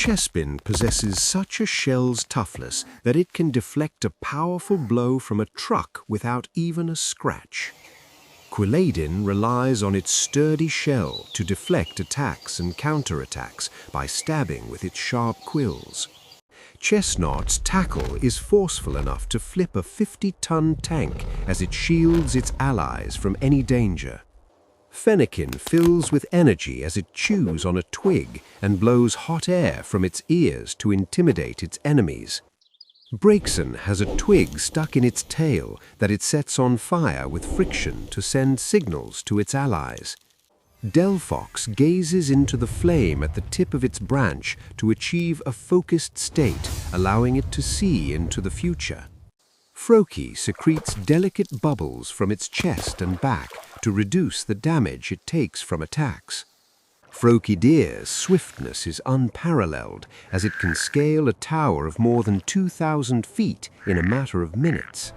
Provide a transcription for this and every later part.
Chespin possesses such a shell's toughness that it can deflect a powerful blow from a truck without even a scratch. Quiladin relies on its sturdy shell to deflect attacks and counterattacks by stabbing with its sharp quills. Chesnaught's tackle is forceful enough to flip a 50-ton tank as it shields its allies from any danger. Fennekin fills with energy as it chews on a twig and blows hot air from its ears to intimidate its enemies. Braixen has a twig stuck in its tail that it sets on fire with friction to send signals to its allies. Delphox gazes into the flame at the tip of its branch to achieve a focused state, allowing it to see into the future. Froakie secretes delicate bubbles from its chest and back to reduce the damage it takes from attacks. Froakie's swiftness is unparalleled as it can scale a tower of more than 2,000 feet in a matter of minutes.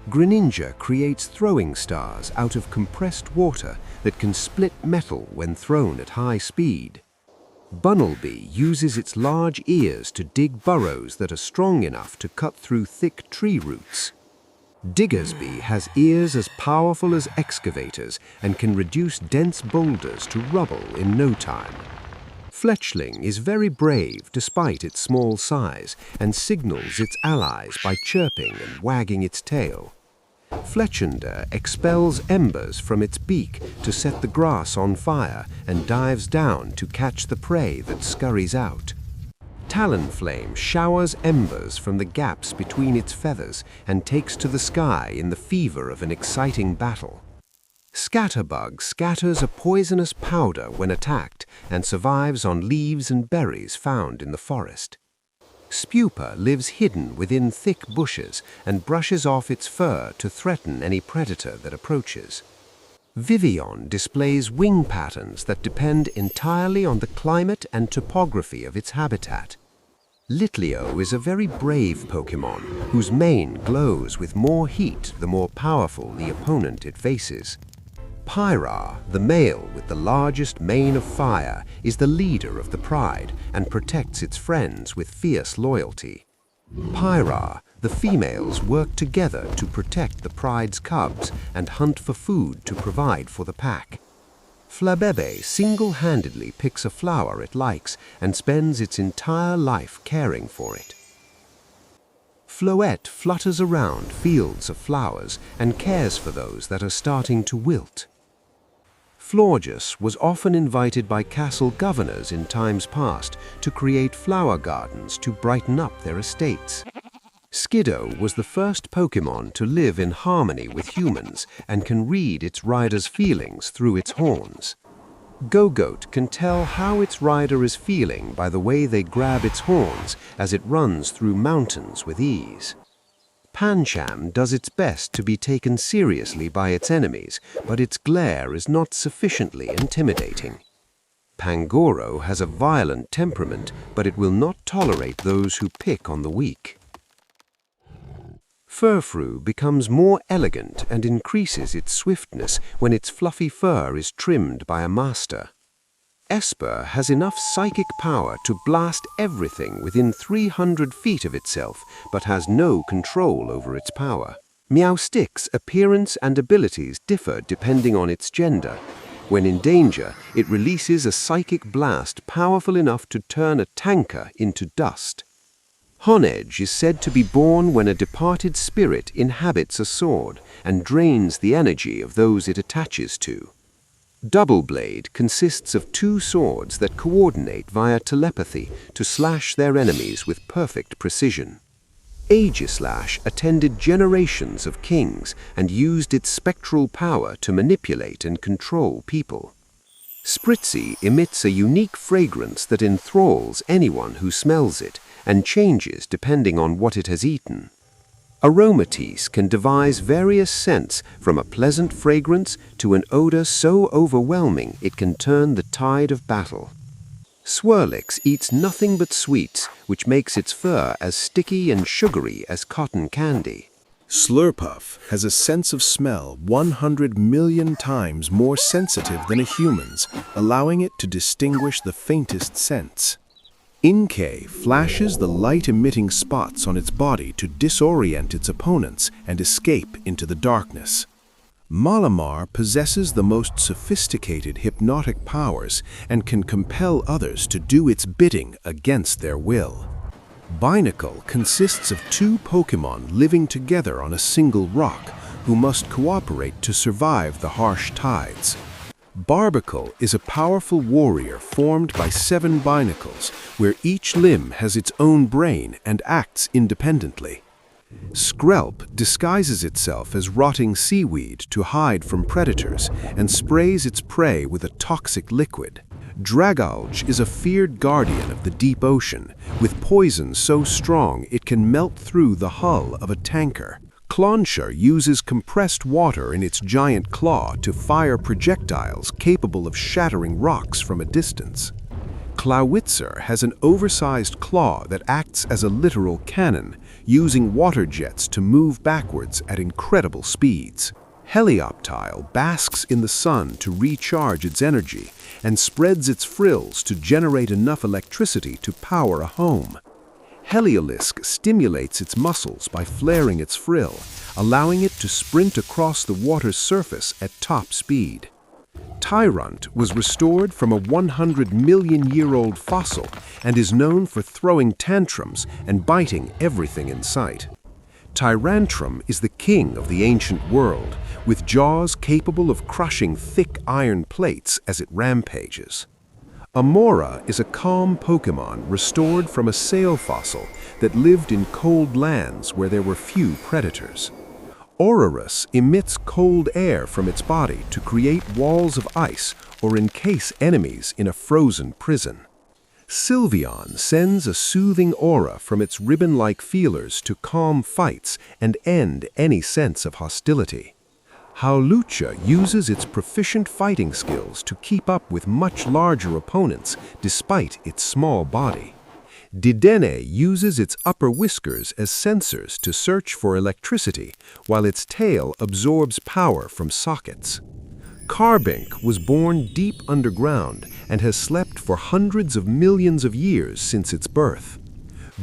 Greninja creates throwing stars out of compressed water that can split metal when thrown at high speed. Bunnelby uses its large ears to dig burrows that are strong enough to cut through thick tree roots. Diggersby has ears as powerful as excavators and can reduce dense boulders to rubble in no time. Fletchling is very brave despite its small size and signals its allies by chirping and wagging its tail. Fletchender expels embers from its beak to set the grass on fire and dives down to catch the prey that scurries out. Talonflame showers embers from the gaps between its feathers and takes to the sky in the fever of an exciting battle. Scatterbug scatters a poisonous powder when attacked and survives on leaves and berries found in the forest. Spupa lives hidden within thick bushes and brushes off its fur to threaten any predator that approaches. Vivillon displays wing patterns that depend entirely on the climate and topography of its habitat. Litleo is a very brave Pokémon whose mane glows with more heat the more powerful the opponent it faces. Pyra, the male with the largest mane of fire, is the leader of the pride and protects its friends with fierce loyalty. Pyra, the females work together to protect the pride's cubs and hunt for food to provide for the pack. Flabebe single-handedly picks a flower it likes and spends its entire life caring for it. Floette flutters around fields of flowers and cares for those that are starting to wilt. Florges was often invited by castle governors in times past to create flower gardens to brighten up their estates. Skiddo was the first Pokémon to live in harmony with humans and can read its rider's feelings through its horns. Gogoat can tell how its rider is feeling by the way they grab its horns as it runs through mountains with ease. Pancham does its best to be taken seriously by its enemies, but its glare is not sufficiently intimidating. Pangoro has a violent temperament, but it will not tolerate those who pick on the weak. Furfrou becomes more elegant and increases its swiftness when its fluffy fur is trimmed by a master. Esper has enough psychic power to blast everything within 300 feet of itself, but has no control over its power. Meowstick's appearance and abilities differ depending on its gender. When in danger, it releases a psychic blast powerful enough to turn a tanker into dust. Honedge is said to be born when a departed spirit inhabits a sword and drains the energy of those it attaches to. Doubleblade consists of two swords that coordinate via telepathy to slash their enemies with perfect precision. Aegislash attended generations of kings and used its spectral power to manipulate and control people. Spritzy emits a unique fragrance that enthralls anyone who smells it and changes depending on what it has eaten. Aromatic can devise various scents from a pleasant fragrance to an odor so overwhelming it can turn the tide of battle. Swirlix eats nothing but sweets, which makes its fur as sticky and sugary as cotton candy. Slurpuff has a sense of smell 100 million times more sensitive than a human's, allowing it to distinguish the faintest scents. Inkay flashes the light-emitting spots on its body to disorient its opponents and escape into the darkness. Malamar possesses the most sophisticated hypnotic powers and can compel others to do its bidding against their will. Mythical consists of two Pokémon living together on a single rock who must cooperate to survive the harsh tides. Barbicle is a powerful warrior formed by 7 Mythicals, where each limb has its own brain and acts independently. Skrelp disguises itself as rotting seaweed to hide from predators and sprays its prey with a toxic liquid. Dragalge is a feared guardian of the deep ocean, with poison so strong it can melt through the hull of a tanker. Clauncher uses compressed water in its giant claw to fire projectiles capable of shattering rocks from a distance. Clawitzer has an oversized claw that acts as a literal cannon, using water jets to move backwards at incredible speeds. Helioptile basks in the sun to recharge its energy and spreads its frills to generate enough electricity to power a home. Heliolisk stimulates its muscles by flaring its frill, allowing it to sprint across the water's surface at top speed. Tyrant was restored from a 100-million-year-old fossil and is known for throwing tantrums and biting everything in sight. Tyrantrum is the king of the ancient world, with jaws capable of crushing thick iron plates as it rampages. Amora is a calm Pokémon restored from a sail fossil that lived in cold lands where there were few predators. Ororus emits cold air from its body to create walls of ice or encase enemies in a frozen prison. Sylveon sends a soothing aura from its ribbon-like feelers to calm fights and end any sense of hostility. Howlucha uses its proficient fighting skills to keep up with much larger opponents despite its small body. Didene uses its upper whiskers as sensors to search for electricity, while its tail absorbs power from sockets. Carbink was born deep underground and has slept for hundreds of millions of years since its birth.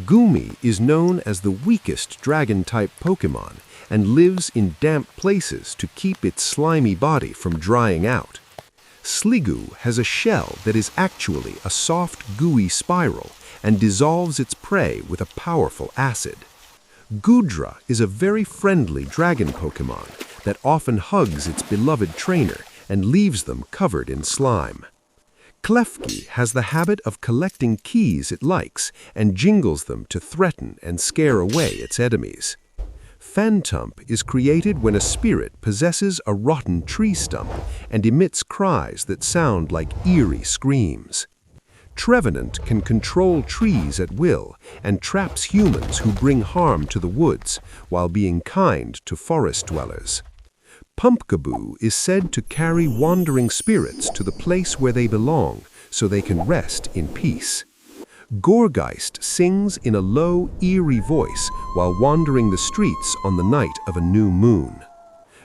Gumi is known as the weakest dragon-type Pokémon and lives in damp places to keep its slimy body from drying out. Sliggoo has a shell that is actually a soft, gooey spiral and dissolves its prey with a powerful acid. Goodra is a very friendly dragon Pokémon that often hugs its beloved trainer and leaves them covered in slime. Klefki has the habit of collecting keys it likes and jingles them to threaten and scare away its enemies. Phantump is created when a spirit possesses a rotten tree stump and emits cries that sound like eerie screams. Trevenant can control trees at will and traps humans who bring harm to the woods while being kind to forest dwellers. Pumpkaboo is said to carry wandering spirits to the place where they belong so they can rest in peace. Gorgeist sings in a low, eerie voice while wandering the streets on the night of a new moon.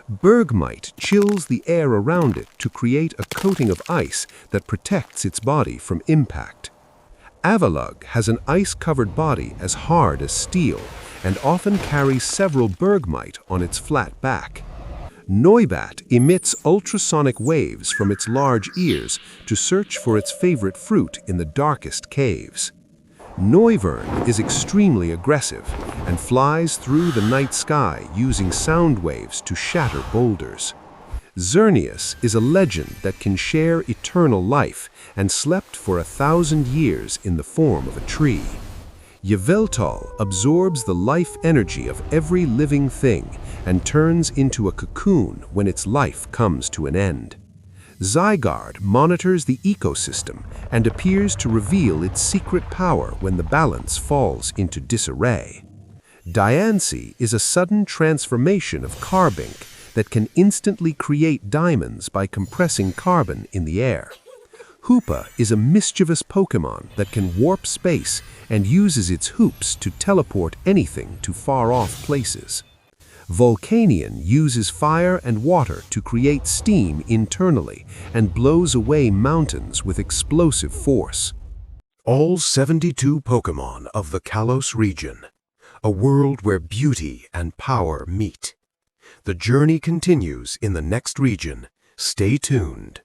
Bergmite chills the air around it to create a coating of ice that protects its body from impact. Avalugg has an ice-covered body as hard as steel and often carries several Bergmite on its flat back. Noibat emits ultrasonic waves from its large ears to search for its favorite fruit in the darkest caves. Noivern is extremely aggressive and flies through the night sky using sound waves to shatter boulders. Xerneas is a legend that can share eternal life and slept for 1,000 years in the form of a tree. Yveltal absorbs the life energy of every living thing and turns into a cocoon when its life comes to an end. Zygarde monitors the ecosystem and appears to reveal its secret power when the balance falls into disarray. Diancie is a sudden transformation of Carbink that can instantly create diamonds by compressing carbon in the air. Hoopa is a mischievous Pokémon that can warp space and uses its hoops to teleport anything to far-off places. Volcanion uses fire and water to create steam internally and blows away mountains with explosive force. All 72 Pokémon of the Kalos region, a world where beauty and power meet. The journey continues in the next region. Stay tuned.